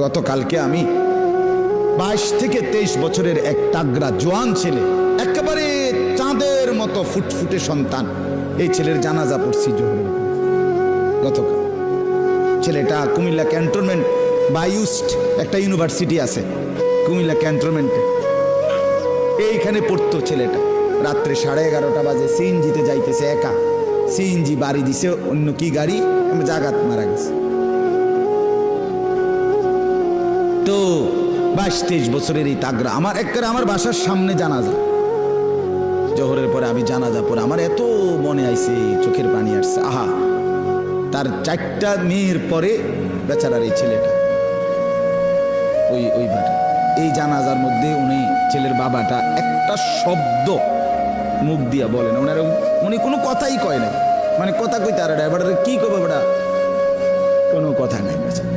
গতকালকে আমি 22 থেকে 23 বছরের এক তাগড়া জোয়ান ছেলে, একেবারে চাঁদের মতো ফুটফুটে সন্তান, এই ছেলের জানাজা পড়ছি জোহরের গতকাল। ছেলেটা কুমিল্লা ক্যান্টনমেন্ট বায়ুস্ট একটা ইউনিভার্সিটি আছে কুমিল্লা ক্যান্টনমেন্টে, এইখানে পড়তো ছেলেটা। রাত্রে 11:30 বাজে সিএনজিতে যাইতেছে একা, সিএনজি বাড়ি দিছে অন্য কি গাড়ি, জাগাত মারা গেছে। তো 22-23 বছরের এই তাগড়া আমার বাসার সামনে জানাজা। জোহরের পরে আমি জানাজা পরে আমার এত মনে আইছে, চোখের পানি আসছে। আহা, তার 4টা মেয়ের পরে বেচারার এই ছেলেটা ওই বাড়ি। এই জানাজার মধ্যে উনি ছেলের বাবাটা একটা শব্দ মুখ দিয়া বলেন, উনি কোনো কথাই কয় না, মানে কথা কইতে আর ড্রাইভারের কি কবে বেটা, কোনো কথা নাই বেচারা।